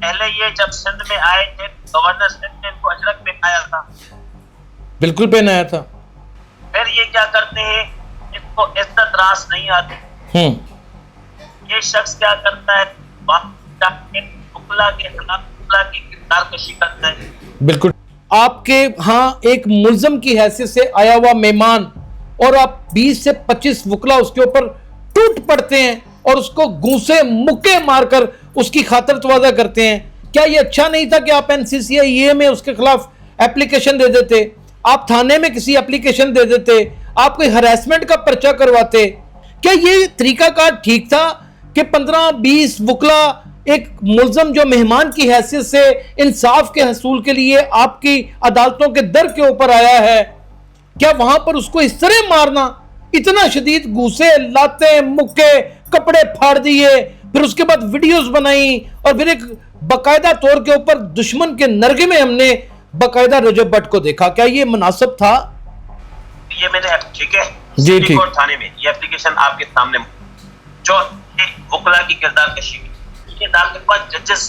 पहले ये जब सिंध में आए थे गवर्नर सिंध ने इनको अजरक पहनाया था, बिल्कुल पहनाया था। फिर ये क्या करते हैं, इनको इज्जत रास नहीं आती। ये शख्स क्या करता है, वकला के खिलाफ वकला की किरदारकशी करता है। बिल्कुल, आपके यहाँ एक मुल्ज़म की हैसियत से आया हुआ मेहमान और आप 20 से 25 वकला उसके ऊपर टूट पड़ते हैं और उसको घूंसे मुक्के मारकर उसकी खातर तवाज़ा करते हैं। क्या ये अच्छा नहीं था कि आप NCCI में उसके खिलाफ एप्लीकेशन दे देते, आप थाने में किसी एप्लीकेशन दे देते, आप कोई हरासमेंट का पर्चा करवाते? क्या ये तरीकाकार ठीक था कि 15-20 वकला एक मुल्ज़म जो मेहमान की हैसियत से इंसाफ के हसूल के लिए आपकी अदालतों के दर के ऊपर आया है, क्या वहां पर उसको इस तरह मारना, इतना शदीद घूसे, लाते, मुक्के, कपड़े फाड़ दिए, फिर उसके बाद वीडियोस बनाई और फिर एक बाकायदा तौर के ऊपर दुश्मन के नरगे में हमने बाकायदा रजब भट्ट को देखा? क्या ये मुनासिब था? ये मैंने, ठीक है जी, ठीक, थाने में ये एप्लीकेशन आपके सामने जो वकला की किरदारकशी के नाम के पास जजेस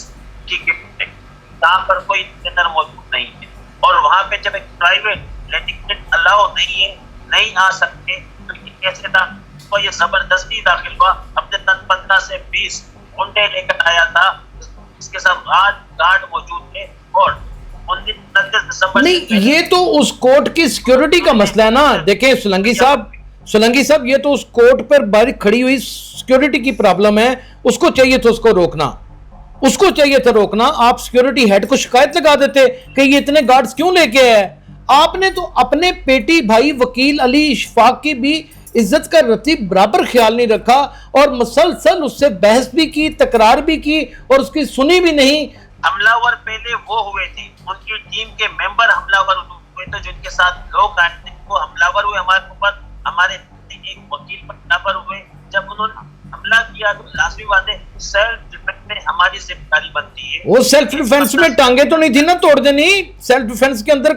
की यहाँ पर कोई इंजीनियर मौजूद नहीं है और वहाँ पे जब एक प्राइवेट लिटिगेंट अलाउ नहीं है, नहीं आ सकते, तो ये कैसे था? तो ये जबरदस्ती दाखिल हुआ, अपने तक 15 से 20 गुंडे लेकर आया था, इसके साथ आज गार्ड मौजूद थे और 29 दिसंबर नहीं, ये तो उस कोर्ट की सिक्योरिटी का मसला है ना। देखिए सोलंकी साहब, ये तो उस कोर्ट पर बाहर खड़ी हुई सिक्योरिटी की प्रॉब्लम है। उसको चाहिए था रोकना, आप सिक्योरिटी हेड को शिकायत लगा देते कि ये इतने गार्ड्स क्यों लेके आए। आपने तो अपने पेटी भाई वकील अली इशफाक की भी इज्जत का रतीब बराबर ख्याल नहीं रखा और मुसलसल उससे बहस भी की, तकरार भी की और उसकी सुनी भी नहीं। हमलावर पहले वो हुए थे, उनकी टीम के मेंबर हमलावर हुए थे, जिनके साथ लोग आए थे वो हमलावर हुए हमारे ऊपर, हमारे एक वकील पर हमलावर हुए। जब उन्होंने हमला किया तो लाजमी बात है सेल्फ डिफेंस में हमारी जिम्मेदारी बनती है। वो सेल्फ डिफेंस में टांगे तो नहीं थी ना तोड़ देनी, सेल्फ डिफेंस के अंदर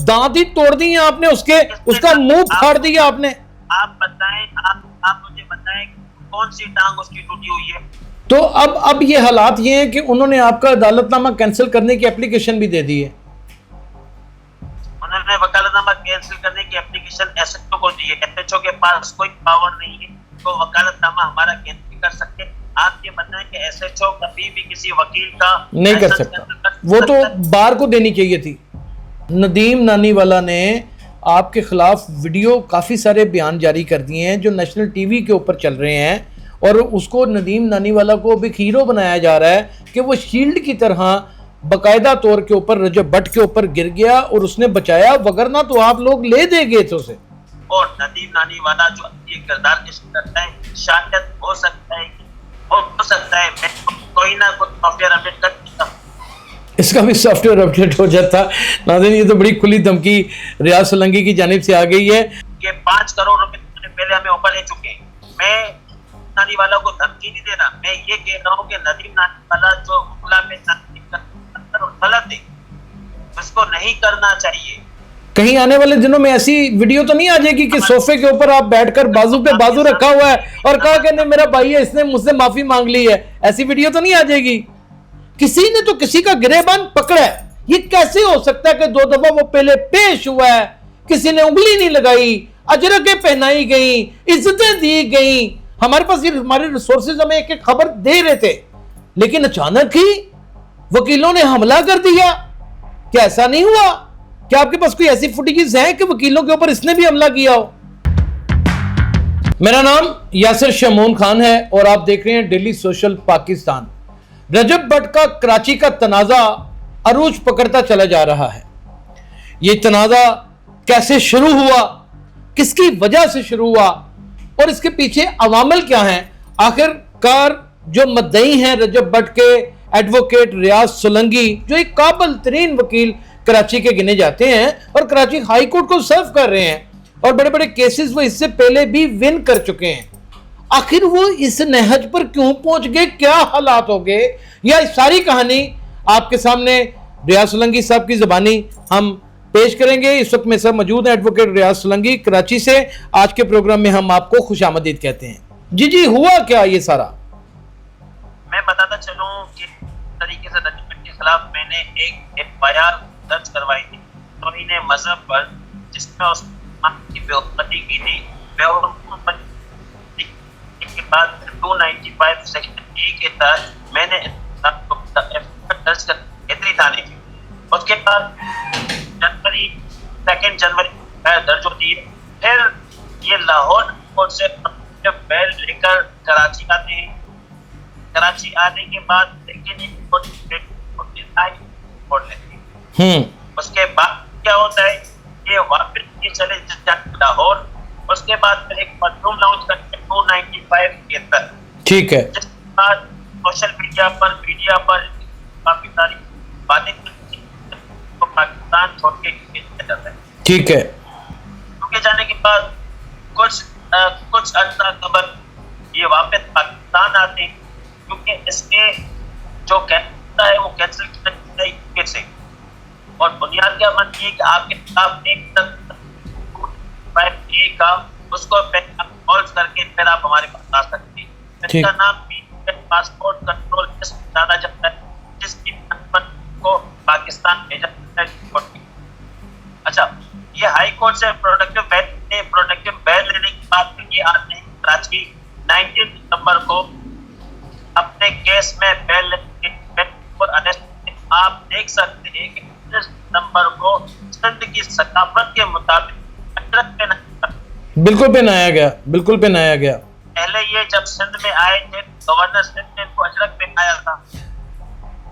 दांत ही तोड़ दी आपने, उसका मुंह फाड़ दिया आपने। आप बताएं, आप मुझे बताएं कौन सी टांग उसकी टूटी हुई है? तो अब ये हालात ये हैं कि उन्होंने आपका अदालतनामा कैंसिल करने की एप्लीकेशन भी दे दी है। उन्होंने वकालतनामा कैंसिल करने की एप्लीकेशन एसएचओ को दी है। एसएचओ के पास कोई पावर नहीं है तो वकालतनामा हमारा कैंसिल कर सकते। आप ये बताएं कि एसएचओ कभी भी किसी वकील का नहीं कर सकता, वो तो बार को देनी चाहिए थी। नदीम नानीवाला ने आपके खिलाफ वीडियो काफ़ी सारे बयान जारी कर दिए हैं जो नेशनल टीवी के ऊपर चल रहे हैं और उसको नदीम नानीवाला को भी हीरो बनाया जा रहा है कि वो शील्ड की तरह बाकायदा तौर के ऊपर रजब भट्ट के ऊपर गिर गया और उसने बचाया, वगरना तो आप लोग ले दे गए थे उसे। और नदीम नानीवाला जो ये किरदार करता है, शायद हो सकता है मैं कोई ना कोई सॉफ्टवेयर अपडेट कर देता हूं, इसका भी सॉफ्टवेयर अपडेट हो जाता। नाज़रीन, ये तो बड़ी खुली धमकी रियाज सोलंकी की जानिब से आ गई है। ये 5 करोड़ रुपए पहले हमें ऊपर ले चुके हैं। मैं नानीवाला को धमकी नहीं दे रहा, मैं ये कह रहा हूँ कि नदीम नानीवाला जो वकला में गलत है, उसको नहीं करना चाहिए। कहीं आने वाले दिनों में ऐसी वीडियो तो नहीं आ जाएगी कि सोफे के ऊपर आप बैठकर बाजू पे बाजू रखा हुआ है और कहा कि नहीं मेरा भाई है, इसने मुझसे माफी मांग ली है? ऐसी वीडियो तो नहीं आ जाएगी? किसी ने तो किसी का गिरेबान पकड़ा है। ये कैसे हो सकता है कि 2 दफा वो पहले पेश हुआ है, किसी ने उंगली नहीं लगाई, अजरकें पहनाई गई, इज्जतें दी गई, हमारे पास ये हमारे रिसोर्सेज हमें एक खबर दे रहे थे, लेकिन अचानक ही वकीलों ने हमला कर दिया। क्या ऐसा नहीं हुआ? क्या आपके पास कोई ऐसी फुटेजेस हैं कि वकीलों के ऊपर इसने भी हमला किया हो? मेरा नाम यासिर शमून खान है और आप देख रहे हैं डेली सोशल पाकिस्तान। रजब भट्ट का कराची का तनाज़ा अरूज पकड़ता चला जा रहा है। ये तनाज़ा कैसे शुरू हुआ, किसकी वजह से शुरू हुआ और इसके पीछे अवामिल क्या हैं? आखिरकार जो मुद्दई हैं रजब भट्ट के एडवोकेट रियाज सोलंकी, जो एक काबिल तरीन वकील कराची के गिने जाते हैं और कराची हाई कोर्ट को सर्व कर रहे हैं और बड़े बड़े केसेस वो इससे पहले भी विन कर चुके हैं, आखिर वो इस नहज पर क्यों पहुंच गए, क्या हालात हो गए, यह सारी कहानी आपके सामने रियाज सोलंकी साहब की ज़बानी हम पेश करेंगे। इस वक्त मेरे साथ मौजूद है एडवोकेट रियाज सोलंकी कराची से। आज के प्रोग्राम में हम आपको खुशामदीद कहते हैं। जी, हुआ क्या ये सारा? मैं बताता चलूं कि तरीके से खिलाफ मैंने एक FIR दर्ज करवाई थी तौहीन मजहब पर, जिसमें उसकी बेइज्जती की थी। के बाद 295 सेक्शन ए के तहत मैंने दर्ज कर हेदरी थाने की। उसके बाद जनवरी 2 जनवरी दर्ज होती है। फिर ये लाहौर कोर्ट से बैल लेकर कराची आते हैं। कराची आने के बाद लेकिन लेते हैं। उसके बाद क्या होता है, ये वापस ये चले जाते लाहौर। उसके बाद फिर एक मजलूम लॉन्च करते हैं 295 के तहत। ठीक है। जिसके बाद सोशल मीडिया पर काफी सारी बातें तो पाकिस्तान छोड़ के जाता है। ठीक है। रुके जाने के बाद कुछ अर्सा कबल ये वापस पाकिस्तान आते हैं, क्योंकि इसके जो कहता है वो कैंसिल किया से। और बुनियाद क्या बनती है कि आपके खिलाफ एक का उसको कॉल करके फिर आप हमारे पास आ सकते हैं। इसका नाम पासपोर्ट कंट्रोल डाला जाता है, जिसकी को पाकिस्तान भेजा जाता है। अच्छा, ये हाई कोर्ट से प्रोडक्टिव बैल लेने के बाद ये आते हैं कराची 19 दिसंबर को अपने केस में बैल और अरेस्ट। आप देख सकते हैं कि 19 दिसंबर को सिंध की सकाफत के मुताबिक बिल्कुल पहनाया गया। पहले ये जब सिंध में आए थे, गवर्नर सिंध ने इनको अजरक पहनाया था।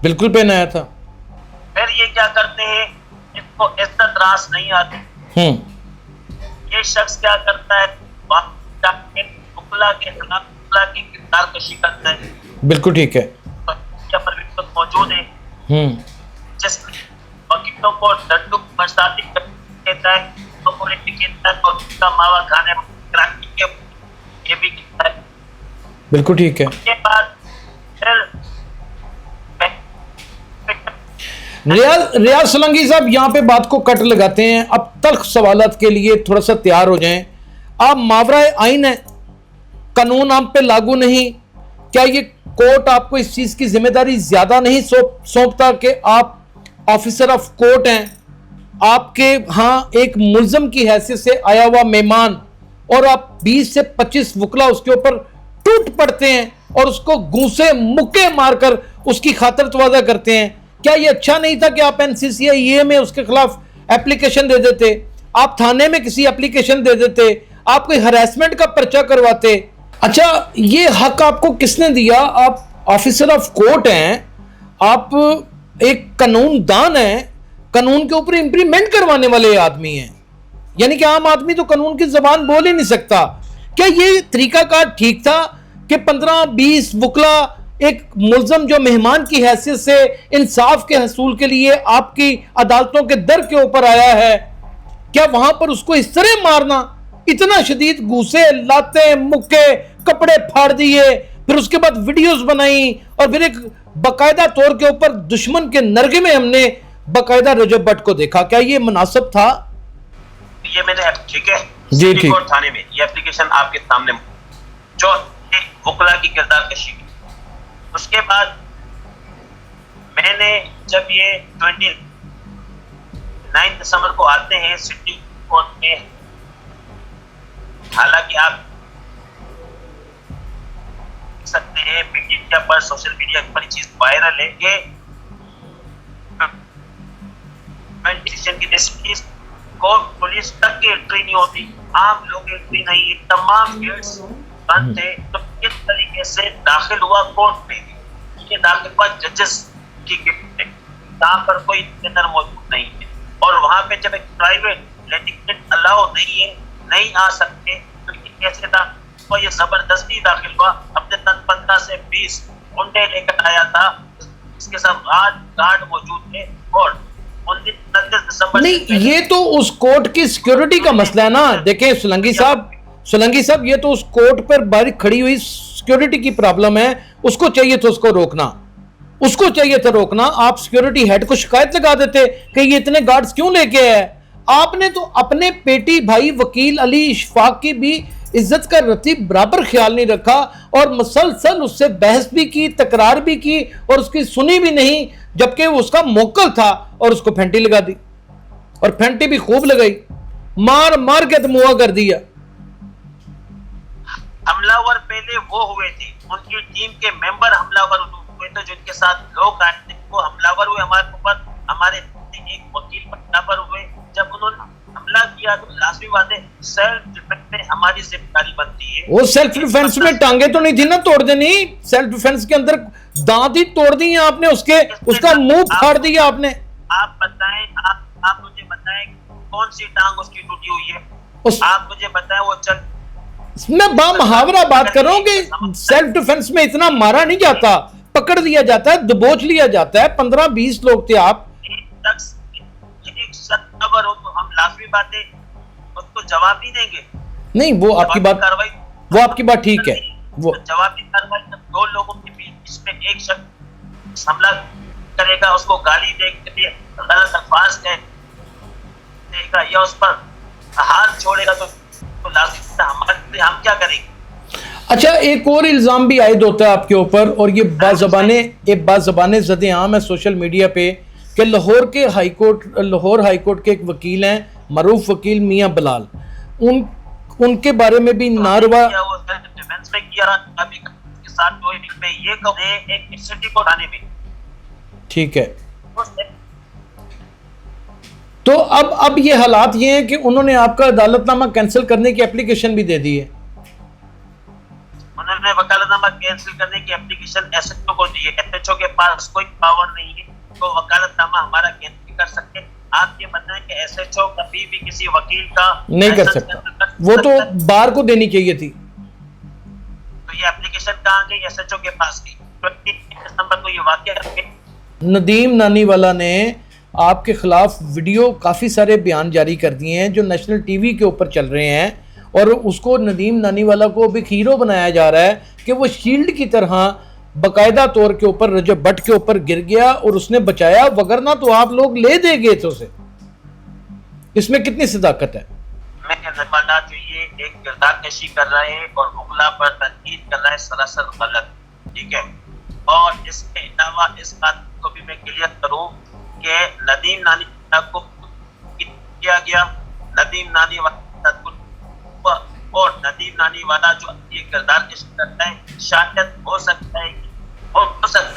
बिल्कुल पहनाया था। फिर ये क्या करते हैं, इसको इज्जत रास नहीं आती। ये शख्स क्या करता है, मुकला के खिलाफ मुकला की किरदार कशी करता है। बिल्कुल ठीक है। पर भी मौजूद है, जिस वकीलों को डंडू बरसाती कहता है, मावा खाने ये भी कहता है। बिल्कुल ठीक है। उसके बाद फिर रियाज सोलंकी साहब यहाँ पे बात को कट लगाते हैं। अब तल्ख सवालात के लिए थोड़ा सा तैयार हो जाएं। आप मावरा आइन है, कानून आप पे लागू नहीं, क्या ये कोर्ट आपको इस चीज की जिम्मेदारी ज्यादा नहीं सौंपता कि आप ऑफिसर ऑफ कोर्ट हैं, आपके हाँ एक मुल्जम की हैसियत से आया हुआ मेहमान, और आप 20 से 25 वकला उसके ऊपर टूट पड़ते हैं और उसको घूंसे मुक्के मारकर उसकी खातर तवाज़ा करते हैं। क्या ये अच्छा नहीं था कि आप NCCIA में उसके खिलाफ एप्लीकेशन दे देते, आप थाने में किसी एप्लीकेशन दे देते, आप कोई हरासमेंट का पर्चा करवाते? अच्छा, ये हक आपको किसने दिया? आप ऑफिसर ऑफ कोर्ट हैं, आप एक कानूनदान हैं, कानून के ऊपर इंप्लीमेंट करवाने वाले आदमी हैं, यानी कि आम आदमी तो कानून की जबान बोल ही नहीं सकता। क्या ये तरीकाकार ठीक था कि 15-20 वकला एक मुल्जम जो मेहमान की हैसियत से इंसाफ के हसूल के लिए आपकी अदालतों के दर के ऊपर आया है, क्या वहां पर उसको इस तरह मारना, इतना शदीद घूसे लाते मुक्के कपड़े फाड़ दिए, फिर उसके बाद वीडियोस बनाई और फिर एक बाकायदा तौर के ऊपर दुश्मन के नरगे में हमने बाकायदा रजब भट्ट को देखा, क्या ये मुनासिब था? ये मैंने ठीक है जी ठीक थाने में ये एप्लीकेशन आपके सामने जो वकला की किरदार कशी की। उसके बाद मैंने जब ये 29 दिसंबर को आते हैं सिटी कोर्ट में, हालांकि आप देख सकते हैं मीडिया पर, सोशल मीडिया पर चीज वायरल है कि की को पुलिस तक की एंट्री नहीं होती, आम लोग एंट्री नहीं है, तमाम गेट्स बंद थे। तो किस तरीके से दाखिल हुआ कोर्ट में, ये दाखिल हुआ जजेस की गिफ्ट है, जहाँ पर कोई इंजीनियर मौजूद नहीं है। और वहाँ पे जब एक प्राइवेट लिटिगेंट अलाउ नहीं है, नहीं आ सकते, तो ये कैसे था? तो ये जबरदस्ती दाखिल हुआ, अपने तन 15 से 20 गुंडे लेकर आया था, इसके साथ गार्ड मौजूद थे। और नहीं, ये तो उस कोर्ट की सिक्योरिटी का मसला है ना। देखें सोलंकी साहब, ये तो उस कोर्ट पर बारिक खड़ी हुई सिक्योरिटी की प्रॉब्लम है। उसको चाहिए था रोकना, आप सिक्योरिटी हेड को शिकायत लगा देते कि ये इतने गार्ड्स क्यों लेके आए। आपने तो अपने पेटी भाई वकील अली इशफाक की भी इज्जत का रत्ती बराबर ख्याल नहीं रखा और मुसलसल उससे बहस भी की, तकरार भी की और उसकी सुनी भी नहीं, जबकि उसका मोक्कल था और उसको फेंटी लगा दी और फेंटी भी खूब लगाई, मार मार के तो मुआ कर दिया। हमलावर पहले वो हुए थे, उनकी टीम के मेंबर हमलावर हुए थे, जिनके साथ लोग आए थे वो हमलावर हुए हमारे ऊपर, हमारे एक वकील पर हमलावर हुए। जब उन्होंने हमला किया तो लाजमी बात है सेल्फ डिफेंस में हमारी जिम्मेदारी बनती है। वो सेल्फ डिफेंस में टांगे तो नहीं थी ना तोड़ देनी, सेल्फ डिफेंस के अंदर दांत ही तोड़ दी आपने, उसके उसका मुंह फाड़ दिया आपने। आप बताएं, आप मुझे बताएं कौन सी टांग उसकी टूटी हुई है, आप मुझे बताएं वो चल। मैं बामुहावरा बात कर रहा हूँ कि सेल्फ डिफेंस में इतना मारा नहीं जाता, पकड़ लिया जाता है, दबोच लिया जाता है। 15-20 लोग थे आप, हो तो हम लाजमी बातें उसको जवाब नहीं देंगे। नहीं वो आपकी बात, वो आपकी बात ठीक है, वो जवाबी कार्रवाई दो लोगों के बीच में एक शख्स हमला करेगा, उसको गाली देगा, गलत अल्फाज कहेगा या उस पर हाथ छोड़ेगा तो लाजिम हमारे हम क्या करेंगे। अच्छा, एक और इल्जाम भी आयद होता है आपके ऊपर और ये बाज़बाने ज़द आम है सोशल मीडिया पे कि लाहौर हाईकोर्ट के एक वकील हैं, मरूफ वकील मियां बलाल, उनके बारे में भी नारवा डिफेंस में किया अभी के साथ में ये कहे एक सिटी को उठाने में, ठीक है। तो अब ये हालात ये हैं कि उन्होंने आपका अदालतनामा कैंसिल करने की एप्लीकेशन भी दे दी है। उन्होंने वकालतनामा कैंसिल करने की एप्लीकेशन एसएचओ को दी है। एसएचओ के पास कोई पावर नहीं है तो वकालतनामा हमारा कैंसिल कर सकते। आप ये बताएं कि एसएचओ कभी भी किसी वकील का नहीं कर सकता, वो तो बार को देनी चाहिए थी। तो ये एप्लीकेशन कहाँ गई? एसएचओ के पास गई। 20 दिसंबर को ये वाकया नदीम नानीवाला ने आपके खिलाफ वीडियो काफ़ी सारे बयान जारी कर दिए हैं जो नेशनल टीवी के ऊपर चल रहे हैं और उसको नदीम नानीवाला को भी हीरो बनाया जा रहा है कि वो शील्ड की तरह बाकायदा तौर के ऊपर रजब भट्ट के ऊपर गिर गया और उसने बचाया, वगरना तो आप लोग ले देंगे तो उसे। इसमें कितनी सदाकत है? मैं जो ये एक किरदार कशी कर रहा है और मुगला पर तनकीद कर रहा है सरासर गलत, ठीक है। और इसके अलावा इस बात को भी मैं क्लियर करूं कि नदीम नानी को किया गया, नदीम नानी और नदीम नानी वाला जो ये किरदार कशी करता है, शायद हो सकता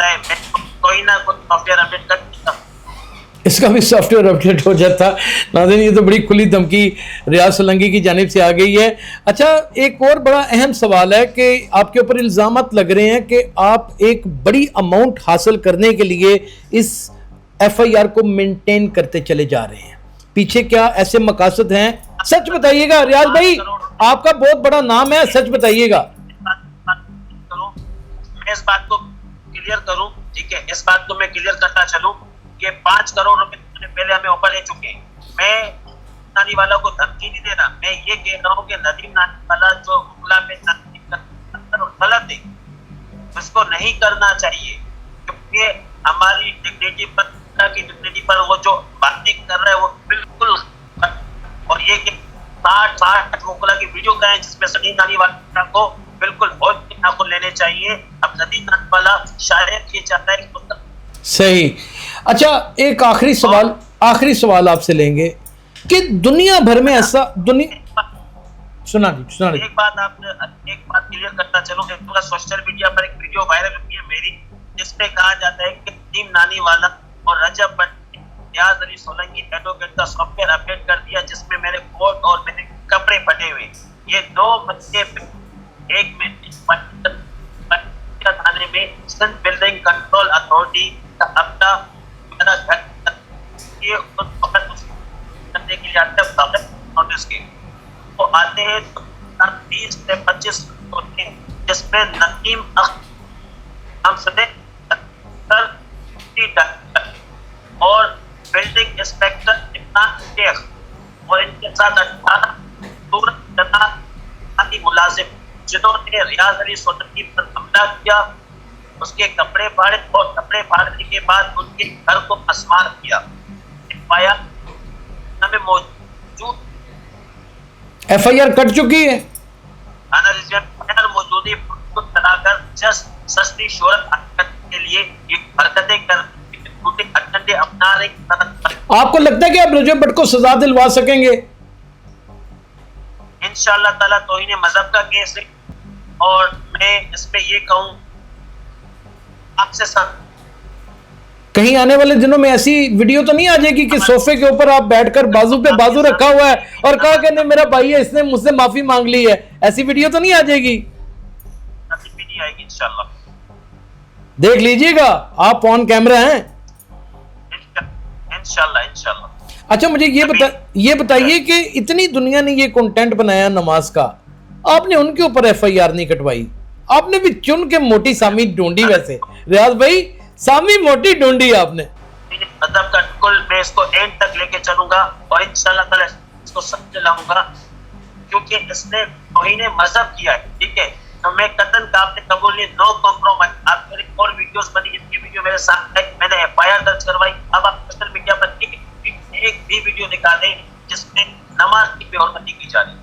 है मैं कोई ना कोई सॉफ्टवेयर अपडेट कर सकता, इसका भी सॉफ्टवेयर अपडेट हो जाता। नाज़रीन, ये तो बड़ी खुली धमकी रियाज सोलंकी की जानिब से आ गई है। अच्छा, एक और बड़ा अहम सवाल है कि आपके ऊपर इल्ज़ामात लग रहे हैं कि आप एक बड़ी अमाउंट हासिल करने के लिए इस एफआईआर को मेंटेन करते चले जा रहे हैं। पीछे क्या ऐसे मकासद हैं? सच बताइएगा रियाज भाई, आपका बहुत बड़ा नाम है, सच बताइएगा। मैं इस बात को क्लियर करूं, ठीक है, इस बात को मैं क्लियर करता चलूं कि 5 करोड़ रुपए पहले हमें ऊपर ले चुके हैं। मैं नानीवाला को धमकी नहीं दे रहा, मैं ये कह रहा हूँ कि नदीम नानीवाला जो मुगला पे गलत है, उसको नहीं करना चाहिए, क्योंकि हमारी डिग्निटी पर वो जो बातें कर रहा है वो बिल्कुल। और ये कि 60 मुगला की वीडियो का है जिसमें नदीम नानीवाला को बिल्कुल बहुत नाखुन लेने चाहिए। अब नदीम नानीवाला शायद ये चाहता है सही। अच्छा, एक आखिरी सवाल आपसे लेंगे कि दुनिया भर में ऐसा सुना दी एक बात क्लियर करता चलो। सोशल मीडिया पर एक वीडियो वायरल हुई है मेरी, जिसपे कहा जाता है कि नदीम नानीवाला और रजब भट्ट रियाज अली सोलंकी एडवोकेट का सॉफ्टवेयर अपडेट कर दिया, जिसमें मेरे कोट और मेरे कपड़े फटे हुए। ये 2 बच्चे एक में थाने में सिंध बिल्डिंग कंट्रोल अथॉरिटी अपना ये करने के लिए आते हैं नोटिस के, तो आते हैं 30 से 25 होते हैं, जिसमें नदीम और बिल्डिंग इंस्पेक्टर इमरान शेख और इनके साथ 18 मुलाजिम जिन्होंने रियाज अली सोलंकी पर हमला किया, उसके कपड़े फाड़े और कपड़े फाड़ने के बाद उनके घर को मसमार किया। पाया हमें मौजूद एफआईआर कट चुकी है। थाना रिजविया मौजूदी चलाकर जस्ट सस्ती शोहरत के लिए ये हरकतें कर झूठे अजेंडे अपना रही। आपको लगता है कि आप रजब भट्ट को सजा दिलवा सकेंगे? इंशाअल्लाह ताला तौहीन मजहब का केस है और मैं इसमें ये कहूँ आपसे सब कहीं आने वाले दिनों में ऐसी वीडियो तो नहीं आ जाएगी कि सोफे के ऊपर आप बैठकर बाजू पे बाजू रखा हुआ है और कहा कि नहीं मेरा भाई है, इसने मुझसे माफी मांग ली है, ऐसी वीडियो तो नहीं आ जाएगी? भी नहीं आएगी इंशाअल्लाह। देख लीजिएगा, आप ऑन कैमरा हैं इंशाअल्लाह इंशाअल्लाह। अच्छा मुझे ये बताइए कि इतनी दुनिया ने ये कंटेंट बनाया नमाज का, आपने उनके ऊपर एफआईआर नहीं कटवाई? आपने भी चुन के मोटी सामी ढूंढी, वैसे रियाज भाई सामी मोटी ढूंढी आपने। मजहब का कुल मैं इसको एंड तक लेके चलूंगा और इंशाअल्लाह ताला इसको सब लाऊंगा क्योंकि इसने तौहीन मजहब किया है, ठीक है। तो मैं कतन का आपने कबूल नहीं, नो कॉम्प्रोमाइज। आप मेरी और वीडियोस बनी, इनकी वीडियो मेरे साथ है, मैंने एफआईआर दर्ज करवाई। अब आप सोशल मीडिया पर एक भी वीडियो निकालें जिसमें नमाज की बेहुरमती की जा रही है।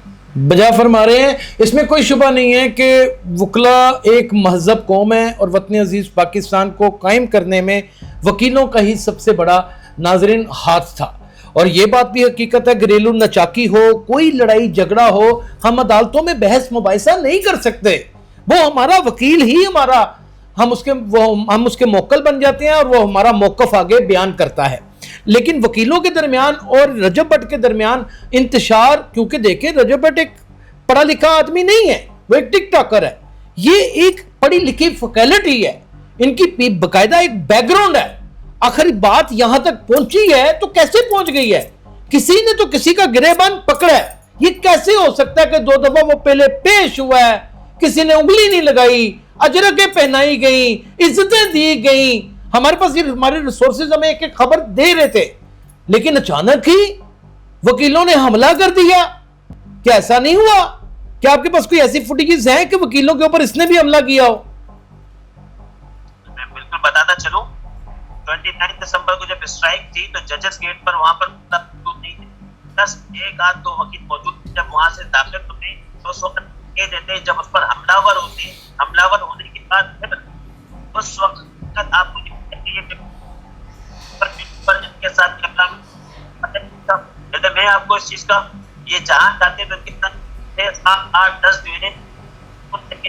बजा फरमा रहे हैं, इसमें कोई शुबा नहीं है कि वकला एक महजब कौम है और वतन अजीज पाकिस्तान को कायम करने में वकीलों का ही सबसे बड़ा नाजरीन हाथ था। और ये बात भी हकीकत है, घरेलू नचाकी हो, कोई लड़ाई झगड़ा हो, हम अदालतों में बहस मुबाहिसा नहीं कर सकते। वो हमारा वकील ही हमारा, हम उसके मोक्कल बन जाते हैं और वो हमारा मौकफ आगे बयान करता है। लेकिन वकीलों के दरमियान और रजब भट्ट के दरमियान इंतशार, क्योंकि देखिए रजब भट्ट एक पढ़ा लिखा आदमी नहीं है, वो एक टिक टॉकर है, ये एक पढ़ी लिखी फैकल्टी है, इनकी बकायदा एक बैकग्राउंड है। आखिर बात यहां तक पहुंची है तो कैसे पहुंच गई है? किसी ने तो किसी का गिरेबान पकड़ा है। ये कैसे हो सकता है कि 2 दफा वो पहले पेश हुआ है, किसी ने उंगली नहीं लगाई, अजरकें पहनाई गई, इज्जतें दी गई, हमारे पास ये हमारे रिसोर्सेज हमें एक खबर दे रहे थे, लेकिन अचानक ही वकीलों ने हमला कर दिया। क्या ऐसा नहीं हुआ? क्या आपके पास कोई ऐसी फुटेजेस हैं कि वकीलों के ऊपर इसने भी हमला किया हो? मैं बिल्कुल बताता चलूं, 29 दिसंबर को जब स्ट्राइक थी तो जजेस गेट पर वहां पर मौजूद नहीं थे, बस एक आध 2 वकील मौजूद थे। जब वहां से दाखिल होते तो उस वक्त कह देते, जब उस पर हमलावर होने के बाद फिर उस वक्त आपको के साथ मैं आपको इस चीज का ये जहां जाते तो कितना 7, 8, 10 दिन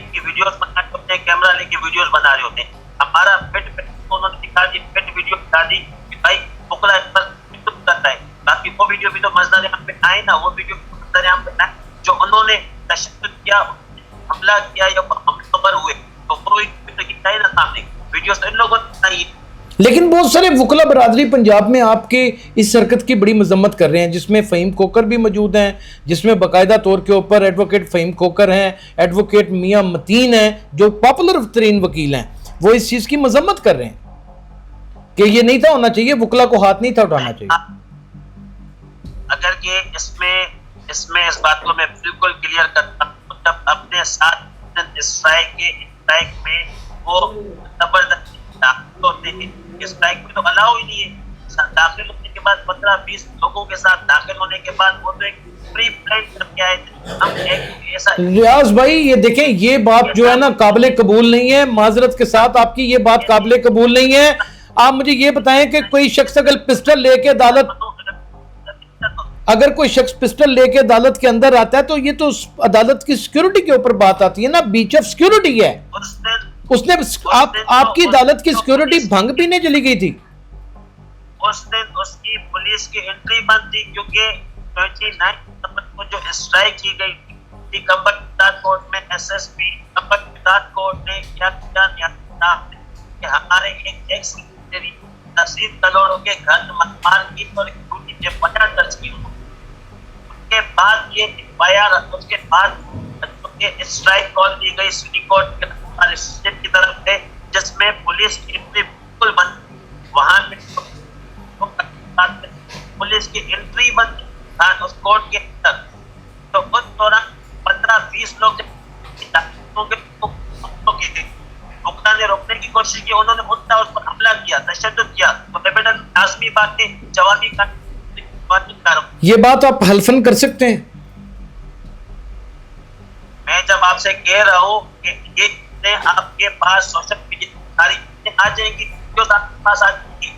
की वीडियोस बना के अपने कैमरा लेके वीडियोस बना रहे होते हैं। हमारा फिट उन्होंने दिखा दी, फिट वीडियो दिखा दी कि भाई बुकला इस पर करता है, बाकी वो वीडियो भी तो मजदार पे आए ना, वो वीडियो मजदार पे आए जो उन्होंने तशद्दुद किया, हमला किया या हमलावर हुए, तो वो तो दिखता है ना सामने वीडियोस इन लोगों ने बनाई। लेकिन बहुत सारे वकला बरादरी पंजाब में आपके इस हरकत की बड़ी मजम्मत कर रहे हैं, जिसमें फ़हीम खोकर भी मौजूद हैं, जिसमें बाकायदा तौर के ऊपर एडवोकेट फ़हीम खोकर हैं, एडवोकेट मियां मतीन हैं जो पॉपुलर तरीन वकील हैं, वो इस चीज़ की मजम्मत कर रहे हैं कि ये नहीं था होना चाहिए, वकला को हाथ नहीं था उठाना चाहिए। अगर कि इसमें इस बात को मैं बिल्कुल क्लियर करता हूं, तब अपने साथ स्ट्राइक में वो जबरदस्ती दाखिल होते हैं, स्ट्राइक में तो अलाउ ही नहीं है। दाखिल होने के बाद 15-20 लोगों के साथ दाखिल होने के बाद वो तो एक प्री प्लान करके आए थे। हम एक ऐसा रियाज भाई ये देखें, ये बात जो है ना काबिले कबूल नहीं है, माजरत के साथ आपकी ये बात काबिले कबूल नहीं है। आप मुझे ये बताएं कि कोई शख्स अगर पिस्टल लेके अदालत के अंदर आता है तो ये तो अदालत की सिक्योरिटी के ऊपर बात आती है ना, बीच ऑफ सिक्योरिटी है। उसने आपकी अदालत की सिक्योरिटी भंग पीने चली गई थी। उस दिन उसकी पुलिस की एंट्री बंद थी क्योंकि 29 नवंबर को जो स्ट्राइक की गई थी कंबरदार कोर्ट में, एसएसपी कंबरदार कोर्ट ने क्या किया कि हमारे एक एक्स सेक्रेटरी नसीर कलोड़ों के घर मार की और ड्यूटी के एफआईआर दर्ज की। उसके बाद ये एफआईआर, उसके बाद स्ट्राइक कॉल दी गई सिटी कोर्ट की तरफ से, जिसमें पुलिस की एंट्री बिल्कुल बंद, वहां पुलिस की एंट्री बंद था उस कोर्ट के अंदर। तो उस दौरान 15-20 लोग मुक्ता ने रोकने की कोशिश की, उन्होंने मुद्दा उस पर हमला किया, तशद्दुद किया। तो बेबेडन लाजमी बात है, जवाबी का ये बात आप हल्फन कर सकते हैं? मैं जब आपसे कह रहा हूँ कि ये चीजें आपके पास सोशल मीडिया सारी चीजें आ जाएंगी, जो आपके पास आ जाएंगी।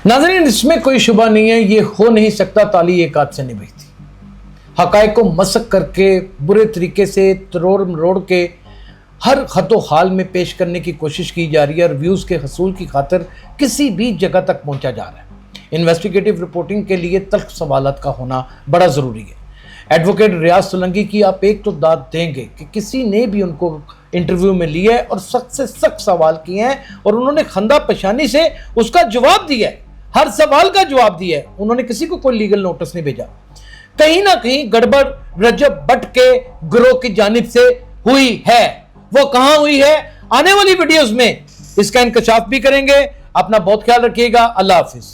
नाज़रीन, इसमें कोई शुबा नहीं है, ये हो नहीं सकता ताली एक हाथ से नहीं बजती। हकायक को मसक करके बुरे तरीके से तरोड़ मरोड़ के हर खतो हाल में पेश करने की कोशिश की जा रही है और व्यूज़ के हसूल की खातिर किसी भी जगह तक पहुंचा जा रहा है। इन्वेस्टिगेटिव रिपोर्टिंग के लिए तल्ख सवालात का होना बड़ा ज़रूरी है। एडवोकेट रियाज सोलंकी की आप एक तो दाद देंगे कि किसी ने भी उनको इंटरव्यू में लिया है और सख्त से सख्त सवाल किए हैं और उन्होंने खंदा पेशानी से उसका जवाब दिया है, हर सवाल का जवाब दिया है। उन्होंने किसी को कोई लीगल नोटिस नहीं भेजा। कहीं ना कहीं गड़बड़ रजब भट्ट के गिरोह की जानिब से हुई है। वो कहां हुई है, आने वाली वीडियोस में इसका इंकशाफ भी करेंगे। अपना बहुत ख्याल रखिएगा। अल्लाह हाफिज।